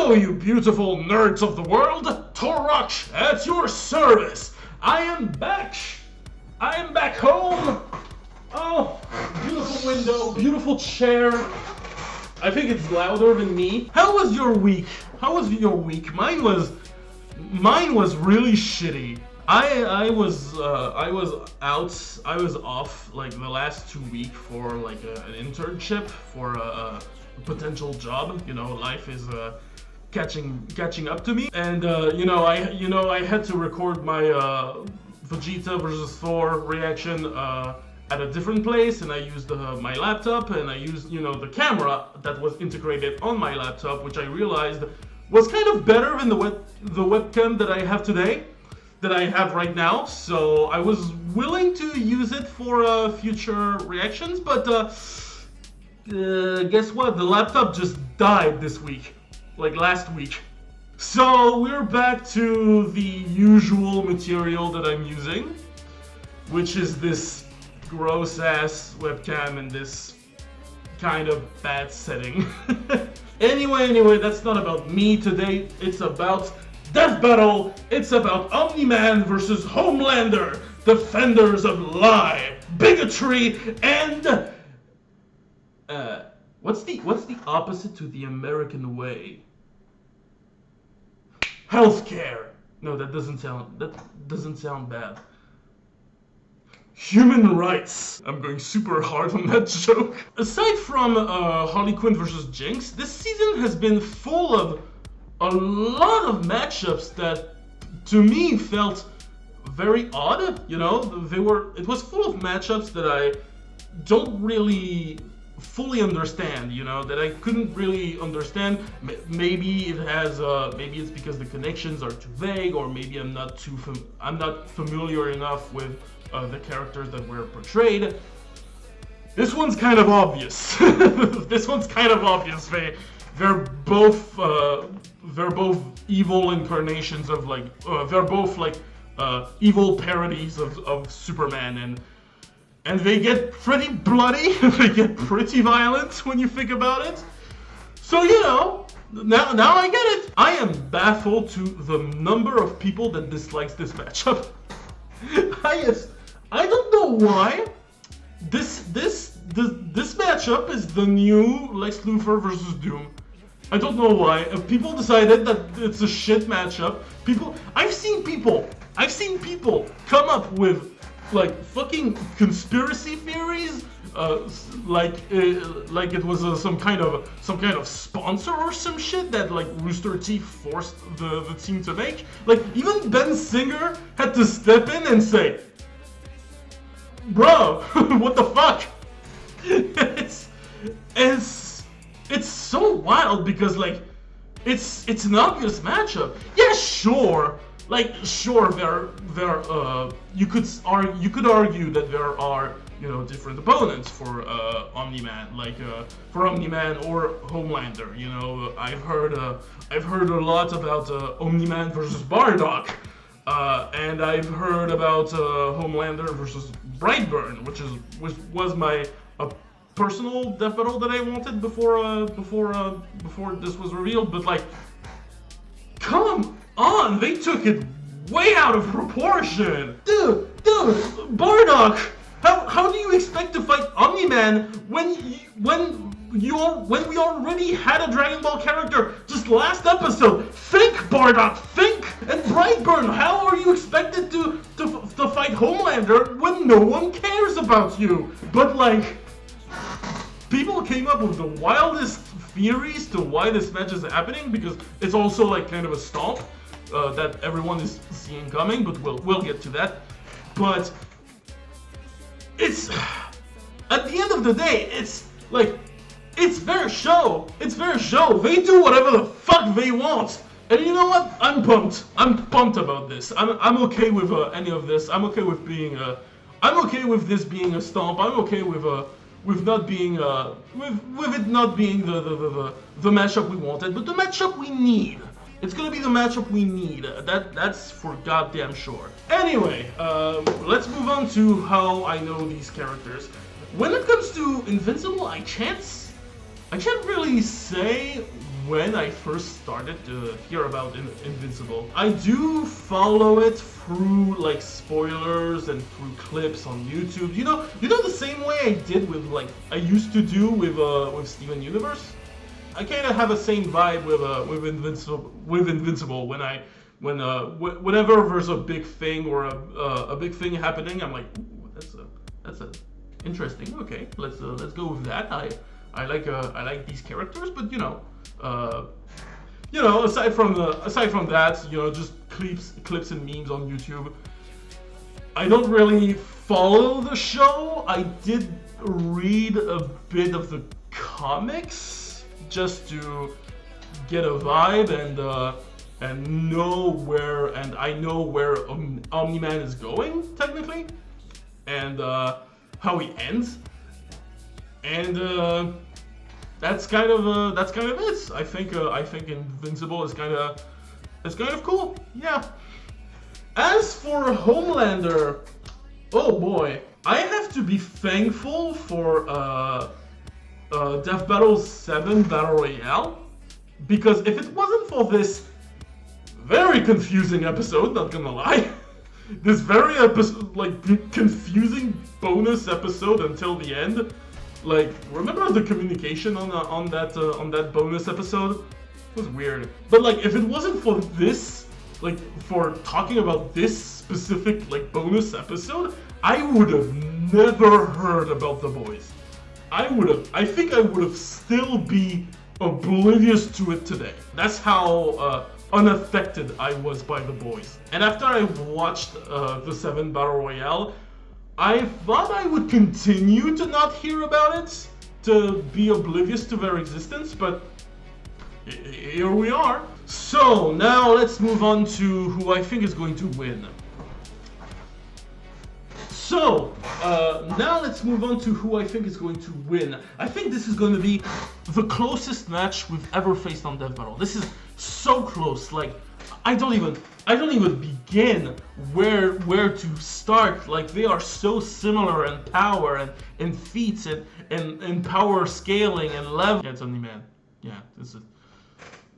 Hello, you beautiful nerds of the world! Torok at your service! I am back! I am back home! Oh, beautiful window, beautiful chair. I think it's louder than me. How was your week? How was your week? Mine was really shitty. I was off like the last 2 weeks for like an internship for a potential job. You know, life is catching up to me, and I had to record my Vegeta versus Thor reaction at a different place, and I used my laptop, and I used the camera that was integrated on my laptop, which I realized was kind of better than the webcam that I have today, that I have right now. So I was willing to use it for future reactions, but guess what? The laptop just died this week, like last week. So we're back to the usual material that I'm using, which is this gross ass webcam in this kind of bad setting. Anyway, that's not about me today. It's about Death Battle. It's about Omni-man versus Homelander, defenders of lie, bigotry, and what's the opposite to the American way? Healthcare. No, that doesn't sound bad. Human rights. I'm going super hard on that joke. Aside from Harley Quinn versus Jinx, this season has been full of a lot of matchups that, to me, felt very odd. You know, it was full of matchups that I don't really fully understand. You know, that I couldn't really understand. Maybe it's because the connections are too vague, or maybe I'm not familiar enough with the characters that were portrayed. This one's kind of obvious. This one's kind of obvious. They're both evil incarnations of they're both evil parodies of Superman, and they get pretty bloody. They get pretty violent when you think about it. So now I get it. I am baffled to the number of people that dislikes this matchup. I don't know why. This matchup is the new Lex Luthor versus Doom. I don't know why. People decided that it's a shit matchup. I've seen people come up with like fucking conspiracy theories, like it was some kind of sponsor or some shit that like Rooster Teeth forced the team to make. Like even Ben Singer had to step in and say, "Bro, what the fuck?" It's so wild because like it's an obvious matchup. Yeah, sure. You could argue that there are different opponents for Omni-man, for Omni-man or Homelander. You know, I've heard a lot about Omni-man versus Bardock, and I've heard about Homelander versus Brightburn, which was my personal death battle that I wanted before this was revealed. But like, come on, they took it way out of proportion. Dude, Bardock, how do you expect to fight Omni-Man when we already had a Dragon Ball character just last episode? Think, Bardock, think! And Brightburn, how are you expected to fight Homelander when no one cares about you? But like, people came up with the wildest theories to why this match is happening, because it's also like kind of a stomp that everyone is seeing coming, but we'll get to that. But it's, at the end of the day, it's like, it's their show. It's their show. They do whatever the fuck they want. And you know what? I'm pumped. I'm pumped about this. I'm okay with any of this. I'm okay with this being a stomp. I'm okay with not being with it not being the matchup we wanted, but the matchup we need. It's gonna be the matchup we need. That's for goddamn sure. Anyway, let's move on to how I know these characters. When it comes to Invincible, I can't really say when I first started to hear about Invincible. I do follow it through like spoilers and through clips on YouTube. You know the same way I did with like I used to do with Steven Universe. I kind of have the same vibe with Invincible whenever there's a big thing or a big thing happening, I'm like, ooh, that's a interesting. Okay, let's go with that. I like these characters, but aside from that, just clips and memes on YouTube. I don't really follow the show. I did read a bit of the comics just to get a vibe and know where, and I know where Omni-man is going technically, and how he ends, and that's kind of it. I think Invincible is kind of cool. Yeah. As for Homelander, oh boy, I have to be thankful for Death Battle 7 Battle Royale, because if it wasn't for this very confusing episode, not gonna lie, this very confusing bonus episode until the end. Like, remember the communication on that bonus episode? It was weird. But like, if it wasn't for this, like, for talking about this specific like bonus episode, I would have never heard about The Boys. I think I would have still be oblivious to it today. That's how unaffected I was by The Boys. And after I watched the 7 Battle Royale, I thought I would continue to not hear about it, to be oblivious to their existence, but here we are. So now let's move on to who I think is going to win. So, now let's move on to who I think is going to win. I think this is going to be the closest match we've ever faced on Death Battle. This is so close. Like, I don't even begin where to start. Like, they are so similar in power and feats and power scaling and level. Yeah, it's Omni-man. Yeah,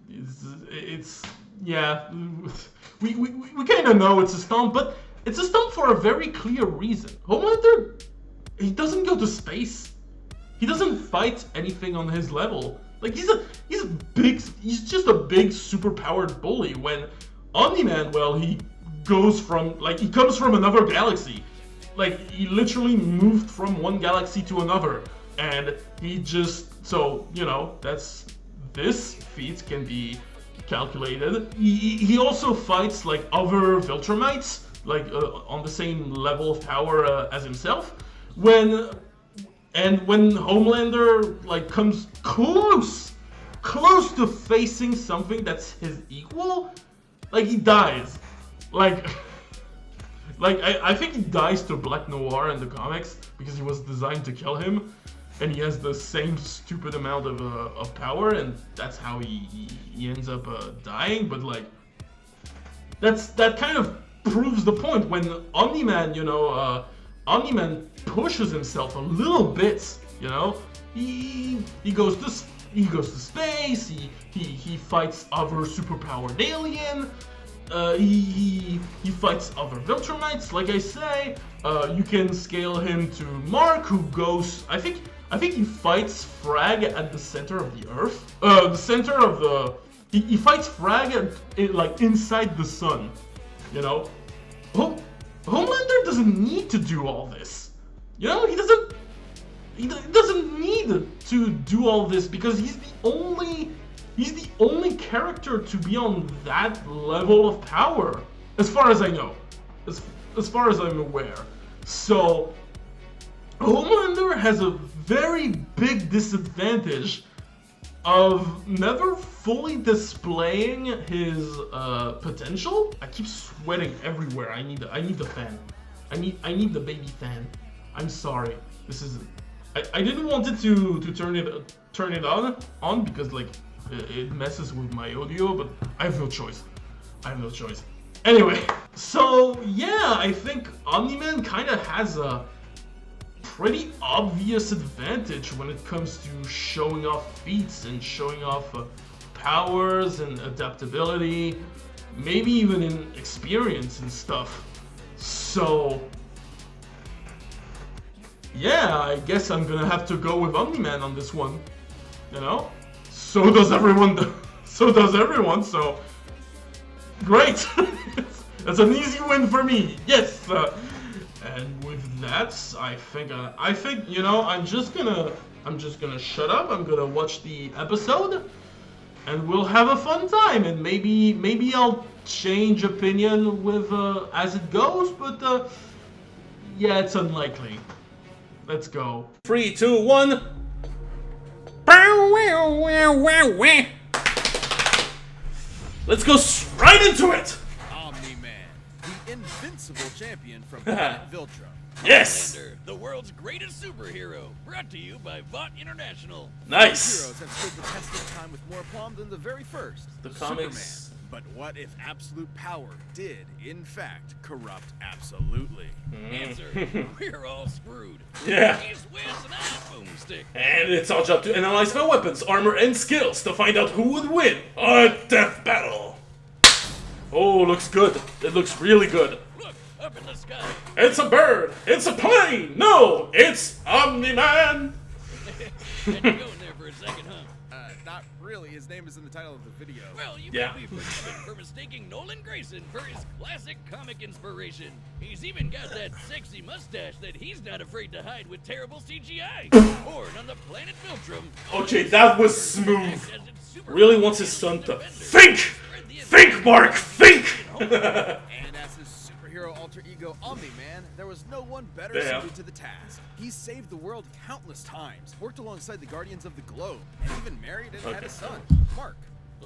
it's yeah. We kind of know it's a stomp, but it's a stomp for a very clear reason. Homelander, he doesn't go to space. He doesn't fight anything on his level. Like, he's just a big superpowered bully. When Omni-Man, well, he comes from another galaxy. Like, he literally moved from one galaxy to another, and he just, so, this feat can be calculated. He also fights like other Viltrumites, like on the same level of power as himself. When Homelander like comes close to facing something that's his equal, like, he dies. Like I think he dies to Black Noir in the comics because he was designed to kill him, and he has the same stupid amount of power, and that's how he ends up dying. But like, that kind of proves the point. When Omni-Man, Omni-Man pushes himself a little bit. He goes to space. He fights other superpowered alien. He fights other Viltrumites. Like I say, you can scale him to Mark, who goes. I think he fights Frag at the center of the Earth. The center of the. He fights Frag like inside the sun. Homelander doesn't need to do all this. He doesn't need to do all this because he's the only character to be on that level of power, as far as I know, as far as I'm aware. So Homelander has a very big disadvantage of never fully displaying his potential. I keep sweating everywhere. I need the fan. I need the baby fan. I'm sorry. This is. I didn't want it to turn it on because like it messes with my audio, but I have no choice. Anyway, so yeah, I think Omni-Man kind of has a pretty obvious advantage when it comes to showing off feats and showing off powers and adaptability, maybe even in experience and stuff. So, yeah, I guess I'm gonna have to go with Omni-Man on this one. You know? So does everyone. So does everyone. So, great. That's an easy win for me. Yes. And with that, I think you know, I'm just gonna shut up. I'm gonna watch the episode, and we'll have a fun time. And maybe I'll change opinion with as it goes. But yeah, it's unlikely. Let's go. 3, 2, 1. Let's go right into it. Omni-man, the Invincible champion from planet Viltrum. Yes! Homelander, the world's greatest superhero, brought to you by Vought International. Nice! Heroes have stood the test of time with more aplomb than the very first. The comics. Superman. But what if absolute power did, in fact, corrupt absolutely? Answer, we're all screwed. Yeah. He's wins and I'm boomstick. And it's our job to analyze their weapons, armor, and skills to find out who would win a death battle. Oh, looks good. It looks really good. Look, up in the sky. It's a bird! It's a plane! No! It's Omni-Man! Had you go in there for a second, huh? Not really. His name is in the title of the video. Well, you Yeah. may be forgiven for mistaking Nolan Grayson for his classic comic inspiration. He's even got that sexy mustache that he's not afraid to hide with terrible CGI. Born on the planet Viltrum. Okay, that was smooth. Really wants his son to think! Think, Mark! Think! And as his superhero alter ego Omni-Man, there was no one better Yeah. suited to the task. He's saved the world countless times, worked alongside the Guardians of the Globe, and even married and had a son, Mark.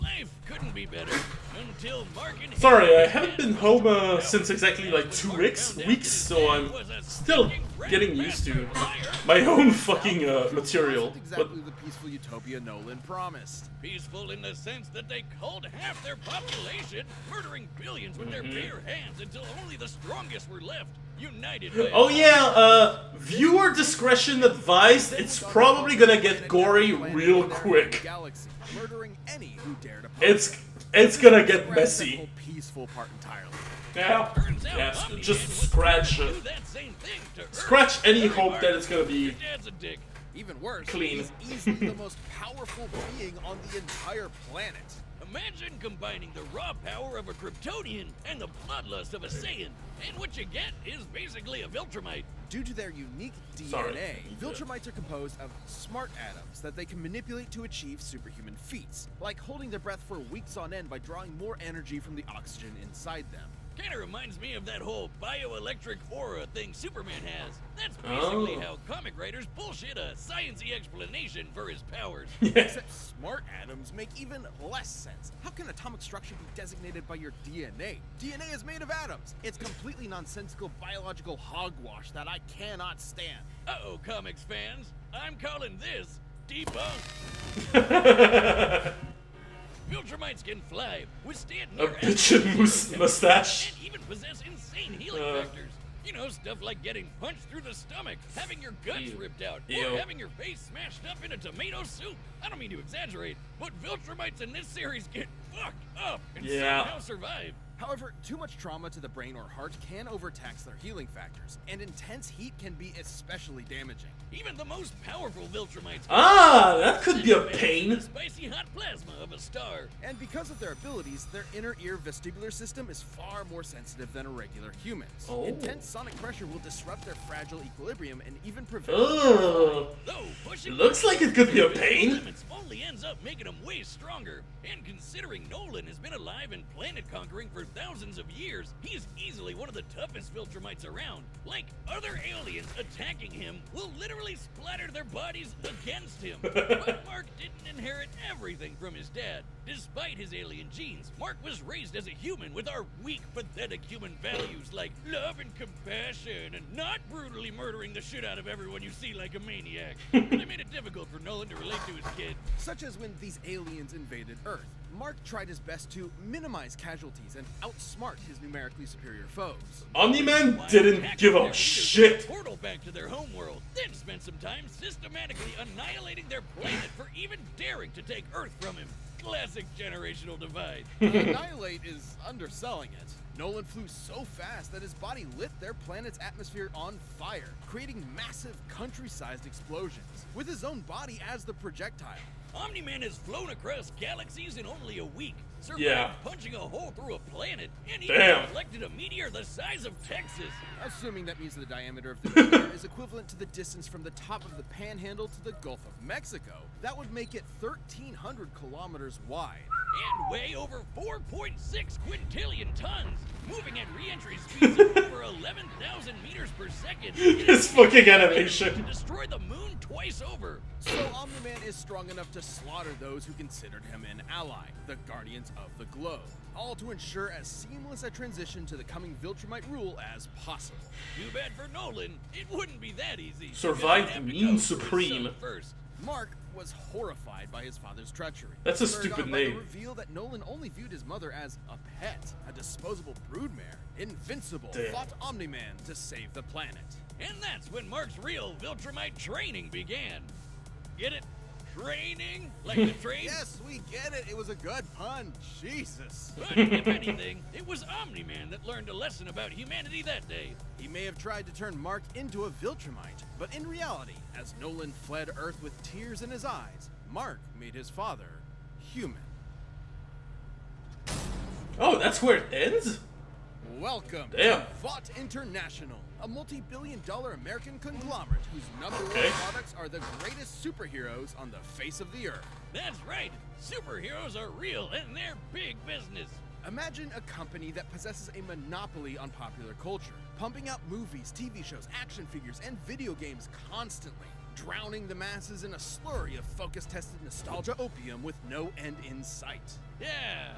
Life couldn't be better until Mark and Sorry, I haven't been home since exactly like 2 weeks, so I'm still getting used to my own fucking material. Wasn't exactly the peaceful utopia Nolan promised. Peaceful in the sense that they culled half their population, murdering billions with their bare hands until only the strongest were left, united by Oh yeah, viewer discretion advised. It's probably gonna get gory real quick. Galaxy, murdering any who dared oppose. It's gonna get messy. Peaceful part entirely. Yeah, Turns out yeah. Omni-Man Just was scratch, trying to do that same thing to Earth. scratch any Sorry, hope Mark. that it's gonna be. Your dad's a dick. Even worse, Clean. he's easily the most powerful being on the entire planet. Imagine combining the raw power of a Kryptonian and the bloodlust of a Saiyan, and what you get is basically a Viltrumite. Due to their unique DNA, Sorry. Viltrumites are composed of smart atoms that they can manipulate to achieve superhuman feats, like holding their breath for weeks on end by drawing more energy from the oxygen inside them. Kinda reminds me of that whole bioelectric aura thing Superman has. That's basically how comic writers bullshit a science-y explanation for his powers. Yeah. Except smart atoms make even less sense. How can atomic structure be designated by your DNA? DNA is made of atoms. It's completely nonsensical biological hogwash that I cannot stand. Uh-oh, comics fans. I'm calling this debunked. Viltrumites can fly, withstand A near bitchin' mustache. and even possess insane healing factors. You know, stuff like getting punched through the stomach, having your guts Ew. ripped out, Ew. or having your face smashed up in a tomato soup. I don't mean to exaggerate, but Viltrumites in this series get fucked up and Yeah. somehow survive. However, too much trauma to the brain or heart can overtax their healing factors, and intense heat can be especially damaging. Even the most powerful Viltrumites That could be a pain. the spicy hot plasma of a star. And because of their abilities, their inner ear vestibular system is far more sensitive than a regular human's. Oh. Intense sonic pressure will disrupt their fragile equilibrium and even prevent Ugh. Though pushing Looks like it could be a pain. limits only ends up making them way stronger. And considering Nolan has been alive and planet conquering for thousands of years, he is easily one of the toughest Viltrumites around. Like, other aliens attacking him will literally splatter their bodies against him. But Mark didn't inherit everything from his dad. Despite his alien genes, Mark was raised as a human with our weak, pathetic human values like love and compassion and not brutally murdering the shit out of everyone you see like a maniac. They made it difficult for Nolan to relate to his kid. Such as when these aliens invaded Earth. Mark tried his best to minimize casualties and outsmart his numerically superior foes. Omni-Man didn't give a shit. Portal back to their homeworld, then spent some time systematically annihilating their planet for even daring to take Earth from him. Classic generational divide. Annihilate is underselling it. Nolan flew so fast that his body lit their planet's atmosphere on fire, creating massive country-sized explosions, with his own body as the projectile. Omni-Man has flown across galaxies in only a week, survived Yeah. punching a hole through a planet, and Damn. even deflected a meteor the size of Texas. Assuming that means the diameter of the meteor is equivalent to the distance from the top of the Panhandle to the Gulf of Mexico, that would make it 1,300 kilometers wide. And weigh over 4.6 quintillion tons, moving at re-entry speeds of over 11,000 meters per second. His fucking animation. To destroy the moon twice over. So Omni-Man is strong enough to slaughter those who considered him an ally, the Guardians of the Globe, all to ensure as seamless a transition to the coming Viltrumite rule as possible. Too bad for Nolan, it wouldn't be that easy. Survive He'd have to mean go for his supreme. son first. Mark was horrified by his father's treachery. That's a spurred stupid on by the name. reveal that Nolan only viewed his mother as a pet, a disposable broodmare. Invincible Damn. fought Omni-Man to save the planet. And that's when Mark's real Viltrumite training began. Get it? Training? Like the train? Yes, we get it. It was a good pun. Jesus. But if anything, it was Omni-Man that learned a lesson about humanity that day. He may have tried to turn Mark into a Viltrumite, but in reality, as Nolan fled Earth with tears in his eyes, Mark made his father human. Oh, that's where it ends? Welcome Damn. to Vought International, a multi-billion-dollar American conglomerate whose number Okay. one products are the greatest superheroes on the face of the earth. That's right. Superheroes are real and they're big business. Imagine a company that possesses a monopoly on popular culture, pumping out movies, TV shows, action figures, and video games constantly, drowning the masses in a slurry of focus-tested nostalgia opium with no end in sight. Yeah,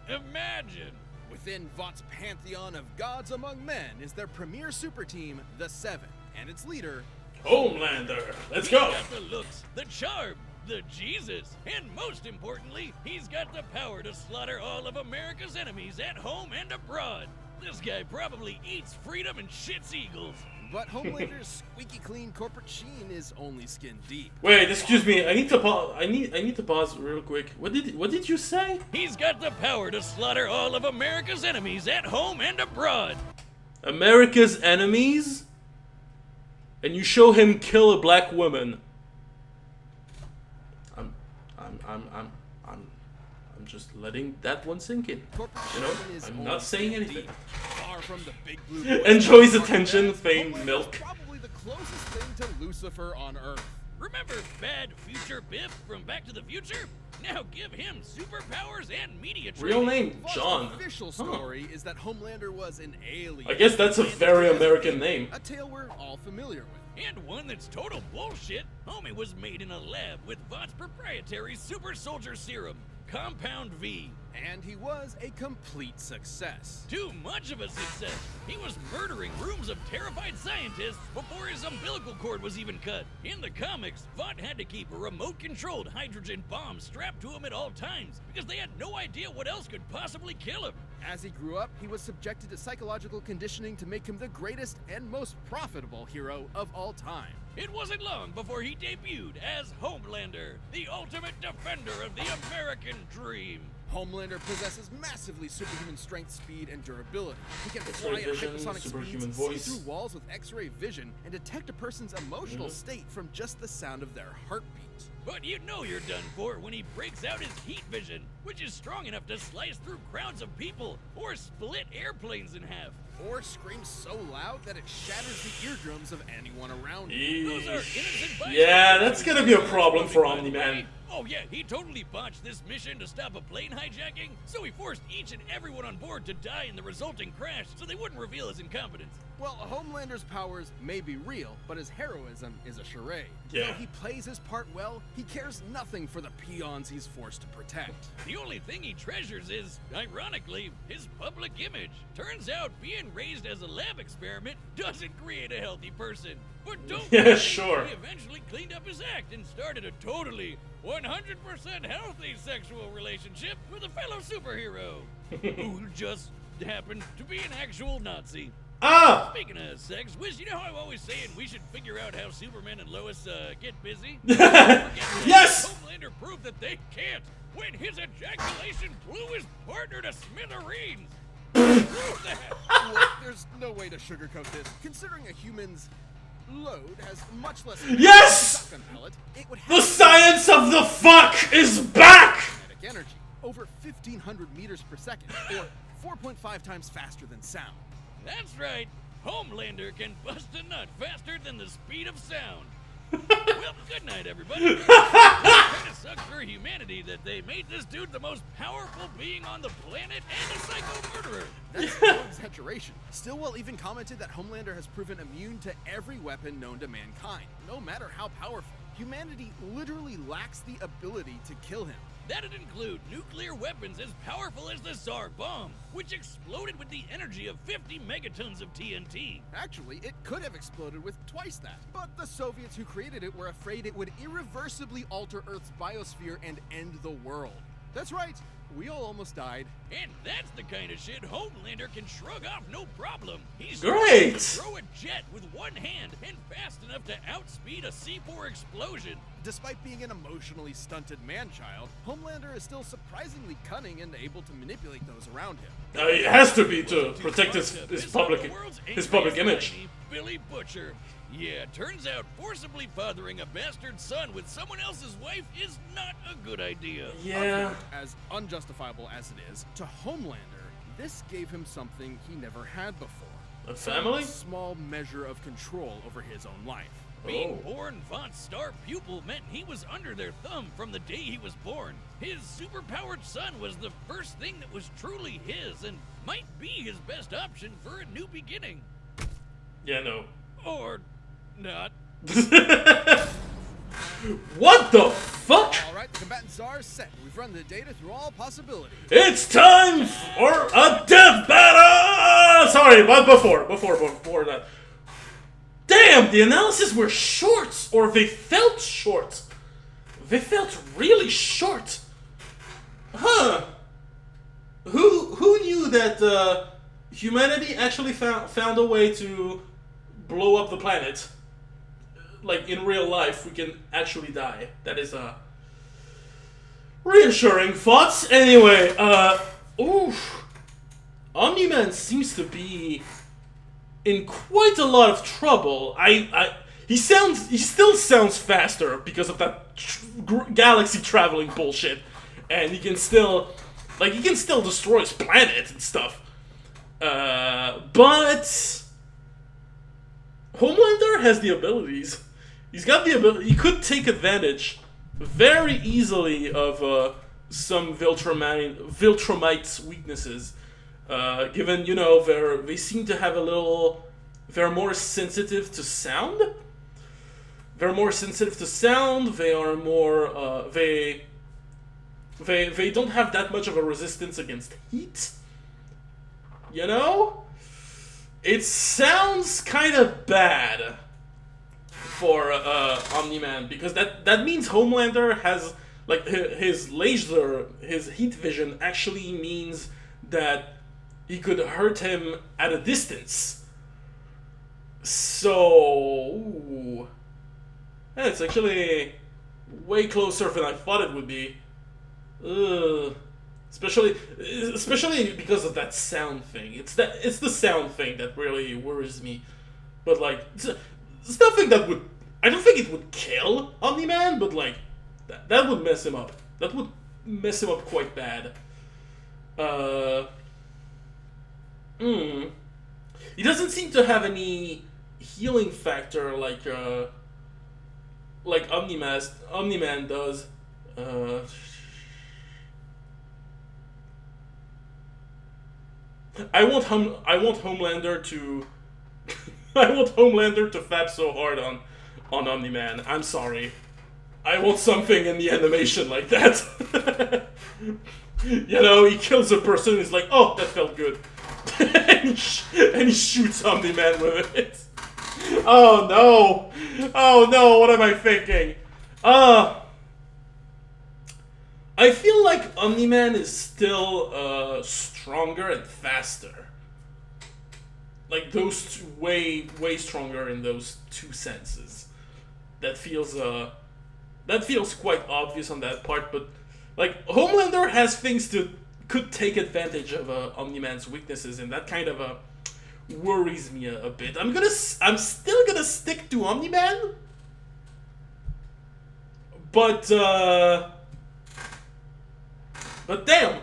imagine. Within Vought's pantheon of gods among men is their premier super team, the Seven, and its leader, Homelander. Let's go. He's got the looks, the charm, the Jesus, and most importantly, he's got the power to slaughter all of America's enemies at home and abroad. This guy probably eats freedom and shits eagles. but Homelander's squeaky clean corporate sheen is only skin deep. Wait, excuse me. I need to pause. I need to pause real quick. What did you say? He's got the power to slaughter all of America's enemies at home and abroad. America's enemies? And you show him kill a black woman. I'm just letting that one sink in. Corporate You know, sheen is I'm only not saying skin anything. deep. Far from the big blue boys Enjoy his of attention, Marvel, fame, Homelander's milk. Probably the closest thing to Lucifer on Earth. Remember Bad Future Biff from Back to the Future? Now give him superpowers and media training. Real name, Vought's John. official Huh. story is that Homelander was an alien. I guess that's a very American name. A tale we're all familiar with. And one that's total bullshit. Homie was made in a lab with Vought's proprietary super soldier serum, Compound V. And he was a complete success. Too much of a success. He was murdering rooms of terrified scientists before his umbilical cord was even cut. In the comics, Vought had to keep a remote-controlled hydrogen bomb strapped to him at all times because they had no idea what else could possibly kill him. As he grew up, he was subjected to psychological conditioning to make him the greatest and most profitable hero of all time. It wasn't long before he debuted as Homelander, the ultimate defender of the American dream. Homelander possesses massively superhuman strength, speed, and durability. He can X-ray fly at vision, hypersonic superhuman speeds, voice. see through walls with X-ray vision, and detect a person's emotional state from just the sound of their heartbeat. But you know you're done for when he breaks out his heat vision, which is strong enough to slice through crowds of people or split airplanes in half. Or screams so loud that it shatters the eardrums of anyone around him. Those are innocent bystanders. Yeah, that's gonna be a problem for Omni-Man. Oh yeah, he totally botched this mission to stop a plane hijacking, so he forced each and everyone on board to die in the resulting crash so they wouldn't reveal his incompetence. Well, Homelander's powers may be real, but his heroism is a charade. Yeah. Though he plays his part well, he cares nothing for the peons he's forced to protect. The only thing he treasures is, ironically, his public image. Turns out being raised as a lab experiment doesn't create a healthy person. But don't Yeah, worry, sure. he eventually cleaned up his act and started a totally 100% healthy sexual relationship with a fellow superhero who just happened to be an actual Nazi. Ah! Speaking of sex, Wiz, you know how I'm always saying we should figure out how Superman and Lois get busy? Yes! Homelander proved that they can't. when his ejaculation blew his partner to smithereens. Prove that. Look, there's no way to sugarcoat this. Considering a human's load has much less Yes! shotgun pellet, it would have The science of the fuck is back! kinetic energy over 1,500 meters per second, or 4.5 times faster than sound. That's right. Homelander can bust a nut faster than the speed of sound. Well, good night, everybody. It kind of sucks for humanity that they made this dude the most powerful being on the planet and a psycho murderer. That's no exaggeration. Stillwell even commented that Homelander has proven immune to every weapon known to mankind, no matter how powerful. Humanity literally lacks the ability to kill him. That'd include nuclear weapons as powerful as the Tsar bomb, which exploded with the energy of 50 megatons of TNT. Actually, it could have exploded with twice that. But the Soviets who created it were afraid it would irreversibly alter Earth's biosphere and end the world. That's right, we all almost died. And that's the kind of shit Homelander can shrug off no problem. He's Great! to throw a jet with one hand and fast enough to outspeed a C4 explosion. Despite being an emotionally stunted man-child, Homelander is still surprisingly cunning and able to manipulate those around him. It has to be to protect his Piss public off the world's image. angriest enemy, Billy Butcher. Yeah, turns out forcibly fathering a bastard son with someone else's wife is not a good idea. Yeah. As unjustifiable as it is, to Homelander, this gave him something he never had before. A family? A small measure of control over his own life. Being Oh. born Vought's star pupil meant he was under their thumb from the day he was born. His superpowered son was the first thing that was truly his and might be his best option for a new beginning. Yeah, no. Or not. What the fuck? All right, the combatants are set. We've run the data through all possibilities. It's time for a death battle! Sorry, but before that. Damn, the analysis were short, or they felt short. They felt really short. Huh. Who knew that humanity actually found a way to blow up the planet? Like, in real life, we can actually die. That is, reassuring thoughts. Anyway, oof. Omni-Man seems to be in quite a lot of trouble. He still sounds faster because of that galaxy traveling bullshit. And he can still destroy his planet and stuff. But Homelander has the abilities. He's got the ability. He could take advantage very easily of some Viltrumite's weaknesses. Given, they seem to have they're more sensitive to sound. They are more, they don't have that much of a resistance against heat. It sounds kind of bad for Omni-Man, because that means Homelander has, like, his laser, his heat vision actually means that he could hurt him at a distance. So, yeah, it's actually way closer than I thought it would be. Especially because of that sound thing. It's the sound thing that really worries me. But like, it's nothing that would. I don't think it would kill Omni-Man, but like, that would mess him up. That would mess him up quite bad. He doesn't seem to have any healing factor like Omni-Man does. I want Homelander to I want Homelander to fap so hard on Omni-Man. I'm sorry. I want something in the animation like that. He kills a person and he's like, oh, that felt good. and he shoots Omni-Man with it. Oh no. Oh no, what am I thinking? I feel like Omni-Man is still stronger and faster. Like those two, way stronger in those two senses. That feels quite obvious on that part, but Like, Homelander has things to could take advantage of Omni-Man's weaknesses, and that kind of worries me a bit. I'm still gonna stick to Omni-Man, but damn.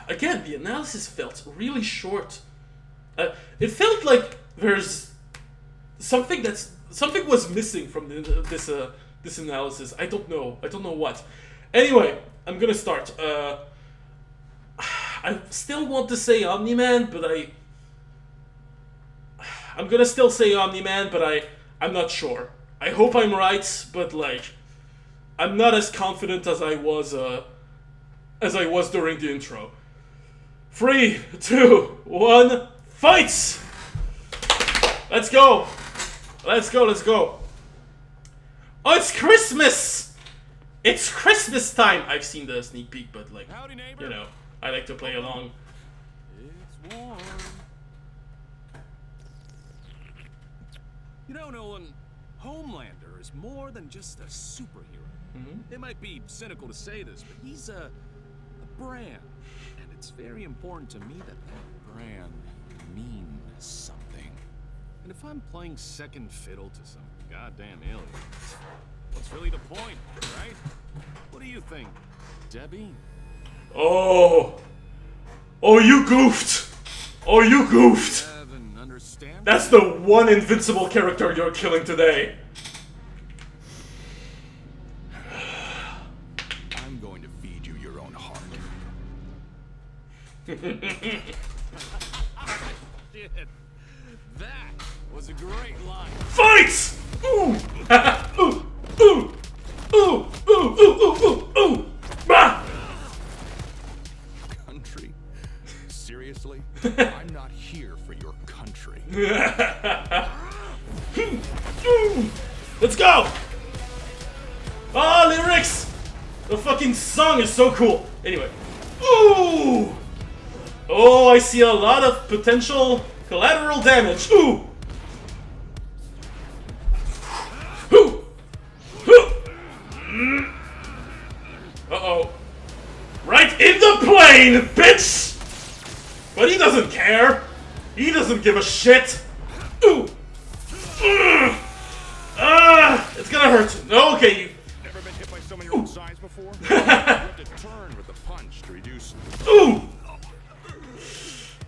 Again, the analysis felt really short. It felt like there's something was missing from this analysis. I don't know what. Anyway, I'm gonna start. I still want to say Omni-Man, but I'm gonna still say Omni-Man, but I'm not sure. I hope I'm right, but like, I'm not as confident as I was during the intro. 3, 2, 1, fights! Let's go! Let's go! Oh, it's Christmas! It's Christmas time! I've seen the sneak peek, but like, Howdy, neighbor. you know, I like to play along. It's warm. You know, Nolan, Homelander is more than just a superhero. It might be cynical to say this, but he's a brand. And it's very important to me that that brand means something. And if I'm playing second fiddle to some goddamn alien, what's really the point, right? What do you think, Debbie? Oh, you goofed! Have an understanding? That's the one Invincible character you're killing today. I'm going to feed you your own heart. Shit. That was a great line. Fight! Ooh! Ooh! Ooh! Ooh! Ooh! Ooh! Ooh! Ooh! Bah! Country? Seriously? I'm not here for your country. Let's go! Oh, lyrics! The fucking song is so cool. Anyway. Ooh! Oh, I see a lot of potential collateral damage. Ooh! Ooh! Ooh! Uh-oh. Right in the plane, bitch! But he doesn't care. He doesn't give a shit. Ooh! It's gonna hurt. No, okay, you... Never been hit by someone your own size before? You have to turn with the punch to reduce. Ooh!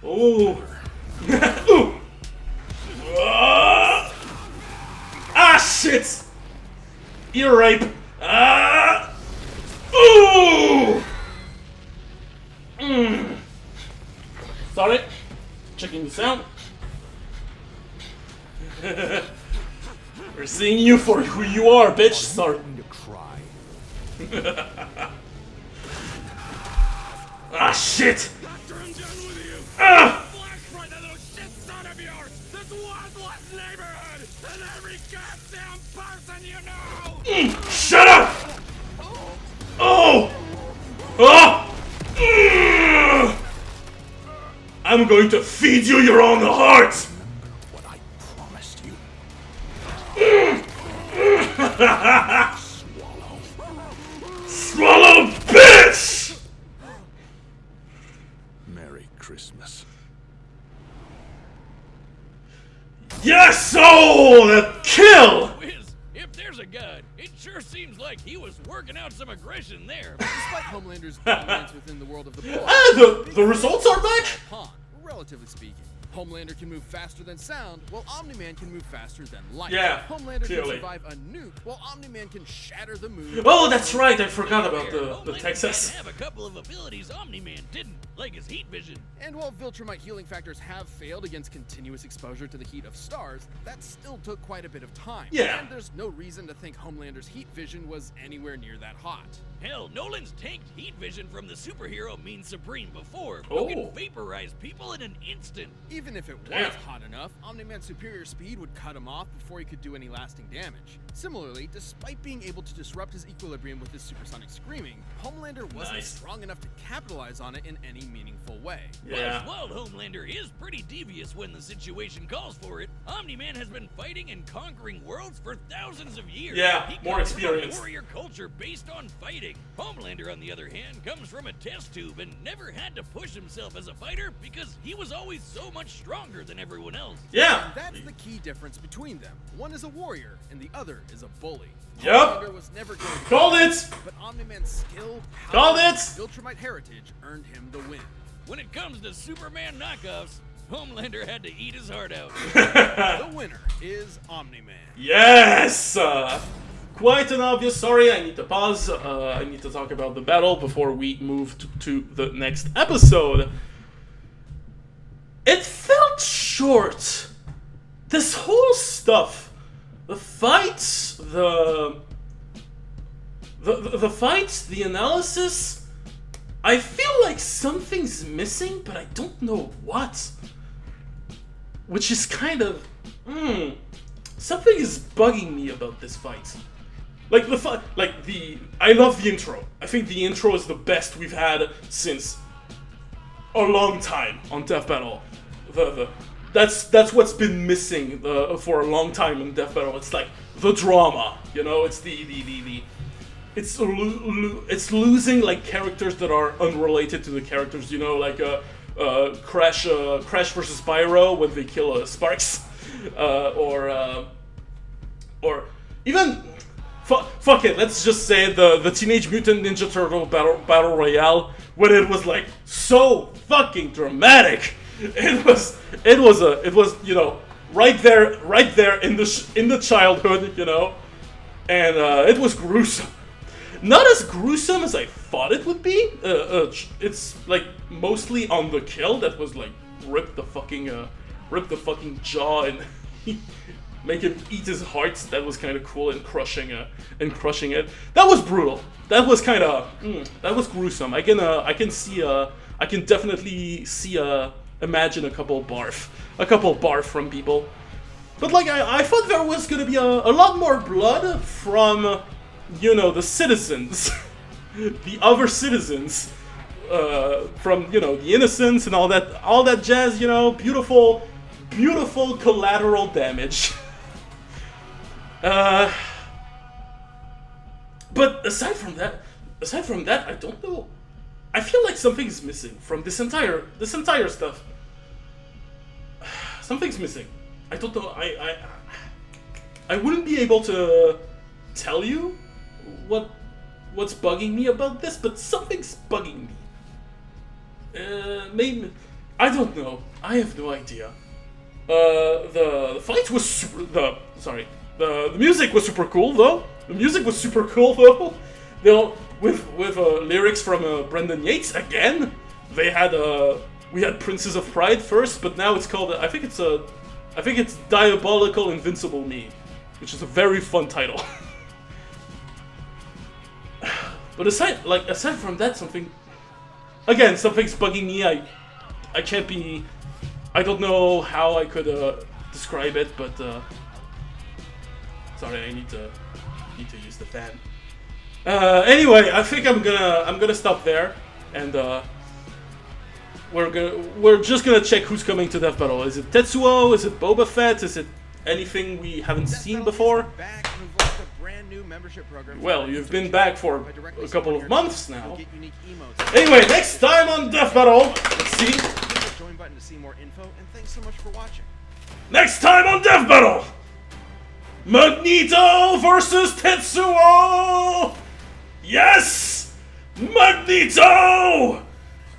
Ooh! Ooh! Shit! Ear rape! Ooh! Sorry. Checking this out. We're seeing you for who you are, bitch. Sorry. To cry. Shit! After I'm done with you, flash right at those shit son of yours! This worthless neighborhood! And every goddamn person you know! Shut up! Oh! Oh! I'm going to feed you your own heart! What I promised you. Swallow, bitch! Merry Christmas. Yes! Oh, that kill! Wiz, if there's a god, it sure seems like he was working out some aggression there. Despite Homelander's dominance within the world of the boys, The results are back? Pond, relatively speaking. Homelander can move faster than sound, while Omni-Man can move faster than light. Yeah, Homelander clearly. can survive a nuke, while Omni-Man can shatter the moon. Oh, that's right, I forgot about the Homelander Texas. did have a couple of abilities Omni-Man didn't, like his heat vision. And while Viltrumite healing factors have failed against continuous exposure to the heat of stars, that still took quite a bit of time. Yeah. And there's no reason to think Homelander's heat vision was anywhere near that hot. Hell, Nolan's tanked heat vision from the superhero Mean Supreme before, who Oh. can vaporize people in an instant. Even if it Damn. was hot enough, Omni-Man's superior speed would cut him off before he could do any lasting damage. Similarly, despite being able to disrupt his equilibrium with his supersonic screaming, Homelander wasn't Nice. strong enough to capitalize on it in any meaningful way. Yeah. While Homelander is pretty devious when the situation calls for it, Omni-Man has been fighting and conquering worlds for thousands of years. Yeah, He more comes from a experience. warrior culture based on fighting. Homelander, on the other hand, comes from a test tube and never had to push himself as a fighter because he was always so much stronger than everyone else. Yeah. That's the key difference between them. One is a warrior, and the other is a bully. Yup. Homelander was never going to Called it. but Omni-Man's skill, Called power, it. and Viltrumite heritage earned him the win. When it comes to Superman knockoffs, Homelander had to eat his heart out. The winner is Omni-Man. Yes! Quite an obvious. Sorry, I need to pause. I need to talk about the battle before we move to the next episode. It felt short. This whole stuff, the fights, the fights, the analysis. I feel like something's missing, but I don't know what. Which is kind of, something is bugging me about this fight. Like I love the intro. I think the intro is the best we've had since a long time on Death Battle. That's what's been missing for a long time in Death Battle. It's like the drama, you know. It's it's losing like characters that are unrelated to the characters, you know, like Crash versus Pyro when they kill Sparks, or even fuck it. Let's just say the Teenage Mutant Ninja Turtle battle royale when it was like so fucking dramatic. It was you know right there in the childhood, you know, and it was gruesome. Not as gruesome as I thought it would be. It's like mostly on the kill that was like rip the fucking jaw and make him eat his heart. That was kind of cool, and crushing it. That was brutal. That was kind of that was gruesome. I can definitely imagine a couple barf from people. But like I thought there was gonna be a lot more blood from, you know, the citizens, the other citizens, from, you know, the innocents and all that jazz, you know, beautiful collateral damage. But aside from that, I don't know. I feel like something's missing from this entire stuff. Something's missing. I don't know. I wouldn't be able to tell you what's bugging me about this, but something's bugging me. Maybe I don't know. I have no idea. The fight was the music was super cool though. They'll with lyrics from Brendan Yates again. We had Princes of Pride first, but now it's called I think it's Diabolical Invincible Me, which is a very fun title. But aside from that, something's bugging me. I can't be. I don't know how I could describe it, but sorry, I need to use the fan. Anyway, I think I'm gonna stop there, and we're just gonna check who's coming to Death Battle. Is it Tetsuo? Is it Boba Fett? Is it anything we haven't seen before? Well, you've been back for a couple of months now. Anyway, next time on Death Battle, let's see. Join button to see more info, and thanks so much for watching. Next time on Death Battle, Magneto versus Tetsuo. Yes, Magneto.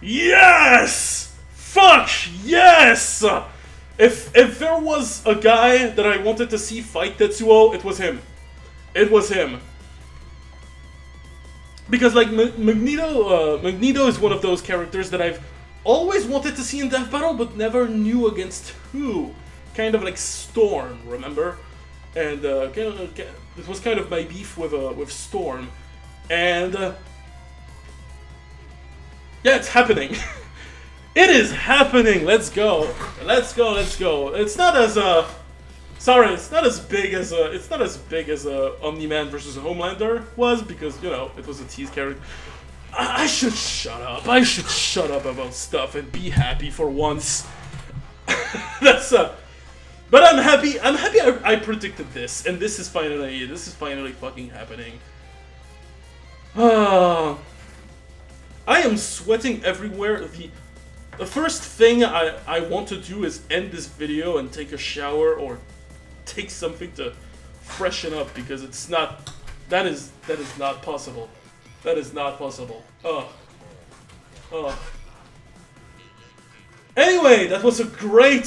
Yes, fuck yes. If there was a guy that I wanted to see fight Tetsuo, it was him. Because like Magneto is one of those characters that I've always wanted to see in Death Battle, but never knew against who. Kind of like Storm, remember? And it was kind of my beef with Storm, and yeah, it's happening. It is happening. Let's go. Let's go. Let's go. It's not as sorry, it's not as big as Omni-Man versus Homelander was, because you know it was a tease character. I should shut up. I should shut up about stuff and be happy for once. That's but I'm happy. I'm happy. I predicted this, and this is finally fucking happening. I am sweating everywhere. The first thing I want to do is end this video and take a shower or take something to freshen up, because it's not. That is not possible. That is not possible. Anyway, that was a great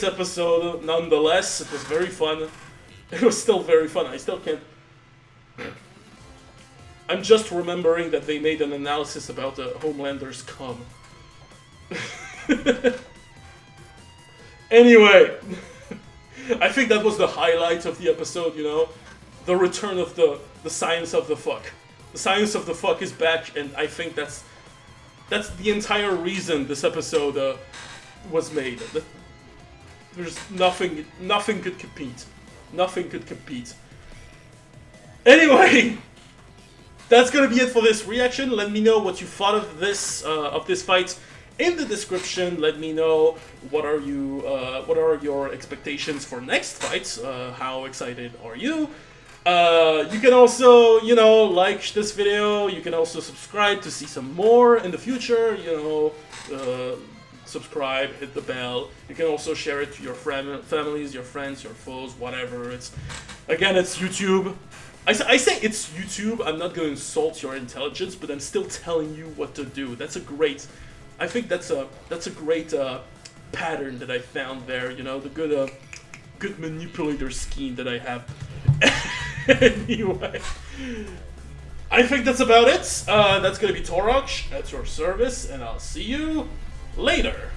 episode nonetheless. It was very fun. It was still very fun. I still can't... I'm just remembering that they made an analysis about the Homelander's cum. Anyway, I think that was the highlight of the episode, you know? The return of the science of the fuck. The science of the fuck is back, and I think that's the entire reason this episode was made. There's nothing could compete. Nothing could compete. Anyway, that's gonna be it for this reaction. Let me know what you thought of this fight in the description. Let me know what are your expectations for next fights. How excited are you? You can also, you know, like this video. You can also subscribe to see some more in the future. You know, subscribe, hit the bell. You can also share it to your families, your friends, your foes, whatever. It's YouTube. I say it's YouTube. I'm not going to insult your intelligence, but I'm still telling you what to do. I think that's a great pattern that I found there. You know, the good manipulator scheme that I have. Anyway, I think that's about it. That's gonna be Torok at your service, and I'll see you later.